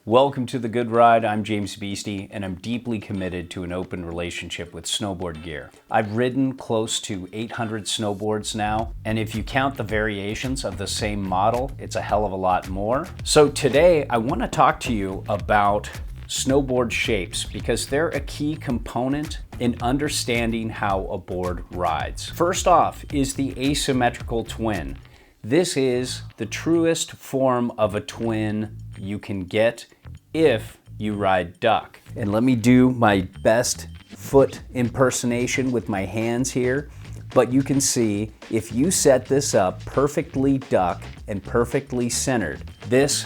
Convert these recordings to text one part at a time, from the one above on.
Welcome to The Good Ride. I'm James Beastie, and I'm deeply committed to an open relationship with snowboard gear. I've ridden close to 800 snowboards now, and if you count the variations of the same model, it's a hell of a lot more. So today, I want to talk to you about snowboard shapes because they're a key component in understanding how a board rides. First off is the asymmetrical twin. This is the truest form of a twin you can get if you ride duck. And let me do my best foot impersonation with my hands here. But you can see if you set this up perfectly duck and perfectly centered, this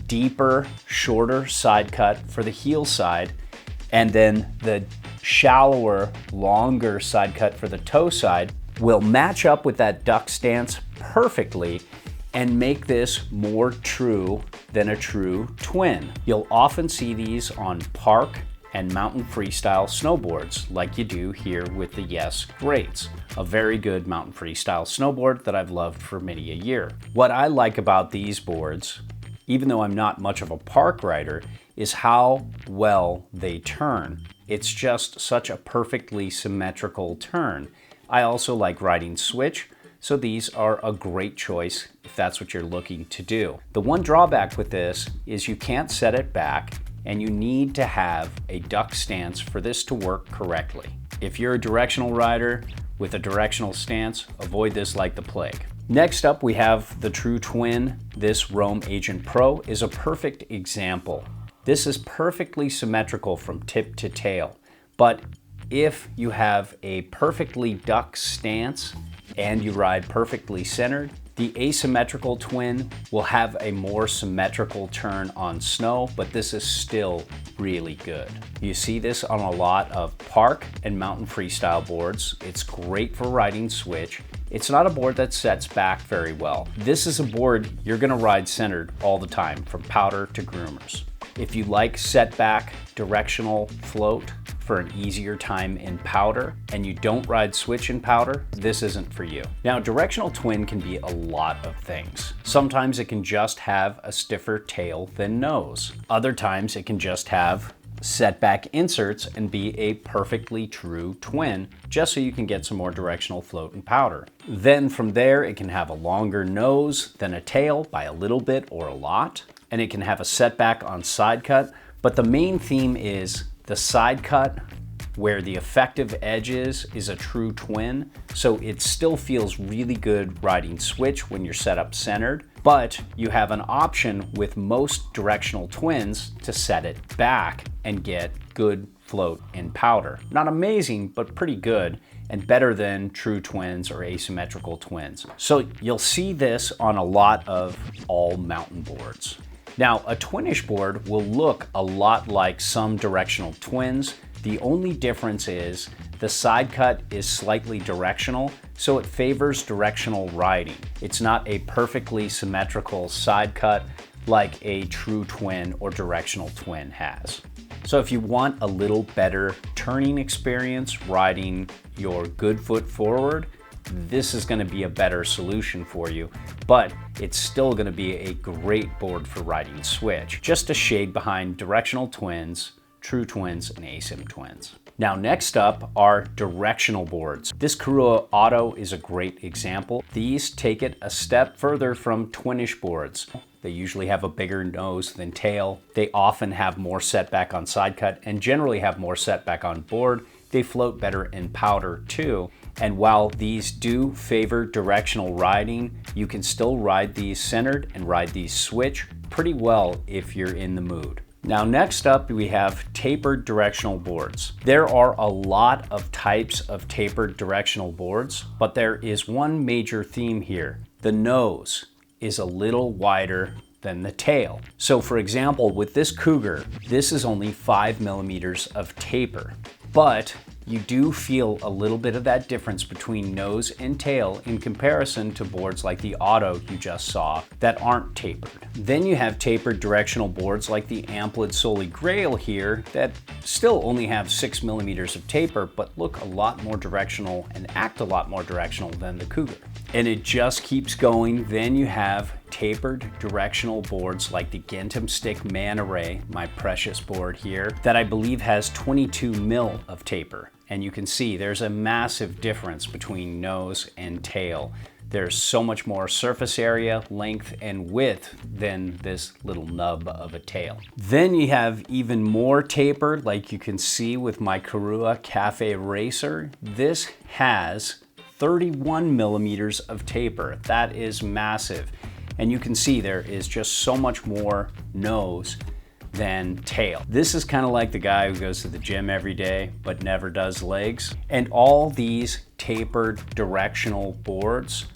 deeper, shorter side cut for the heel side, and then the shallower, longer side cut for the toe side will match up with that duck stance perfectly and make this more true than a true twin. You'll often see these on park and mountain freestyle snowboards like you do here with the Yes Greats, a very good mountain freestyle snowboard that I've loved for many a year. What I like about these boards, even though I'm not much of a park rider, is how well they turn. It's just such a perfectly symmetrical turn. I also like riding switch, so these are a great choice if that's what you're looking to do. The one drawback with this is you can't set it back and you need to have a duck stance for this to work correctly. If you're a directional rider with a directional stance, avoid this like the plague. Next up, we have the True Twin. This Roam Agent Pro is a perfect example. This is perfectly symmetrical from tip to tail, but if you have a perfectly duck stance and you ride perfectly centered, the asymmetrical twin will have a more symmetrical turn on snow, but this is still really good. You see this on a lot of park and mountain freestyle boards. It's great for riding switch. It's not a board that sets back very well. This is a board you're gonna ride centered all the time, from powder to groomers. If you like setback directional float for an easier time in powder and you don't ride switch in powder, this isn't for you. Now, directional twin can be a lot of things. Sometimes it can just have a stiffer tail than nose. Other times it can just have setback inserts and be a perfectly true twin, just so you can get some more directional float in powder. Then from there, it can have a longer nose than a tail by a little bit or a lot, and it can have a setback on side cut, but the main theme is the side cut where the effective edge is a true twin, so it still feels really good riding switch when you're set up centered, but you have an option with most directional twins to set it back and get good float in powder. Not amazing, but pretty good, and better than true twins or asymmetrical twins. So you'll see this on a lot of all mountain boards. Now, a Twinish board will look a lot like some directional twins. The only difference is the side cut is slightly directional, so it favors directional riding. It's not a perfectly symmetrical side cut like a true twin or directional twin has. So if you want a little better turning experience riding your good foot forward, this is going to be a better solution for you, but it's still going to be a great board for riding switch, just a shade behind directional twins, true twins, and asym twins. Now, next up are directional boards. This Kurua Auto is a great example. These take it a step further from Twinish boards. They usually have a bigger nose than tail. They often have more setback on side cut and generally have more setback on board. They float better in powder too. And while these do favor directional riding, you can still ride these centered and ride these switch pretty well if you're in the mood. Now, next up, we have tapered directional boards. There are a lot of types of tapered directional boards, but there is one major theme here. The nose is a little wider than the tail. So for example, with this Cougar, this is only 5 millimeters of taper, but you do feel a little bit of that difference between nose and tail in comparison to boards like the Auto you just saw that aren't tapered. Then you have tapered directional boards like the Amplid Soli Grail here that still only have 6 millimeters of taper but look a lot more directional and act a lot more directional than the Cougar. And it just keeps going. Then you have tapered directional boards like the Gentum Stick Man Array, my precious board here, that I believe has 22 mil of taper. And you can see there's a massive difference between nose and tail. There's so much more surface area, length, and width than this little nub of a tail. Then you have even more taper, like you can see with my Karua Cafe Racer. This has 31 millimeters of taper. That is massive. And you can see there is just so much more nose than tail. This is kind of like the guy who goes to the gym every day but never does legs. And all these tapered directional boards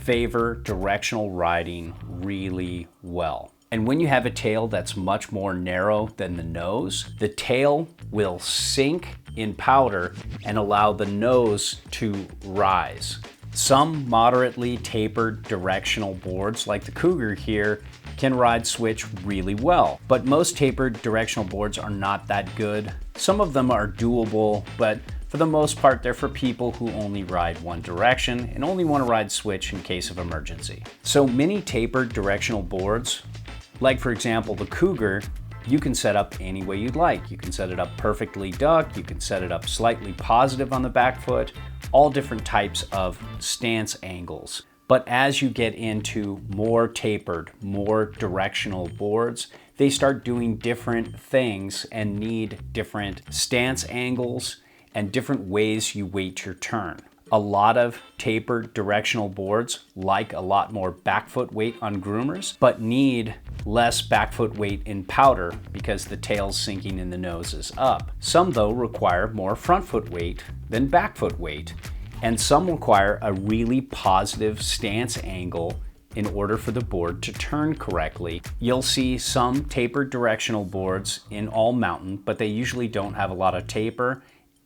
favor directional riding really well. And when you have a tail that's much more narrow than the nose, the tail will sink in powder and allow the nose to rise. Some moderately tapered directional boards like the Cougar here can ride switch really well, but most tapered directional boards are not that good. Some of them are doable, but for the most part, they're for people who only ride one direction and only want to ride switch in case of emergency. So many tapered directional boards, like for example the Cougar, you can set up any way you'd like. You can set it up perfectly ducked, you can set it up slightly positive on the back foot, all different types of stance angles. But as you get into more tapered, more directional boards, they start doing different things and need different stance angles and different ways you weight your turn. A lot of tapered directional boards like a lot more back foot weight on groomers, but need less back foot weight in powder because the tail's sinking and the nose is up. Some though require more front foot weight than back foot weight, and some require a really positive stance angle in order for the board to turn correctly. You'll see some tapered directional boards in all mountain, but they usually don't have a lot of taper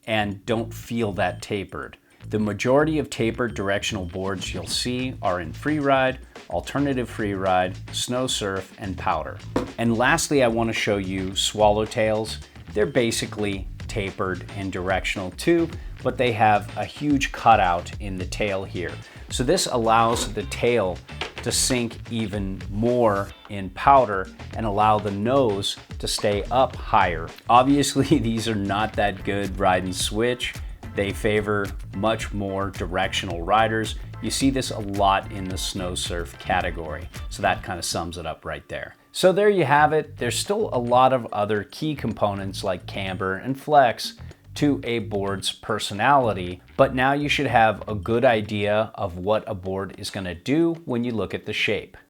and don't feel that tapered. The majority of tapered directional boards you'll see are in freeride, alternative freeride, snow surf, and powder. And lastly, I want to show you swallowtails. They're basically tapered and directional too, but they have a huge cutout in the tail here. So this allows the tail to sink even more in powder and allow the nose to stay up higher. Obviously, these are not that good ride and switch. They favor much more directional riders. You see this a lot in the snow surf category. So that kind of sums it up right there. So there you have it. There's still a lot of other key components like camber and flex to a board's personality, but now you should have a good idea of what a board is going to do when you look at the shape.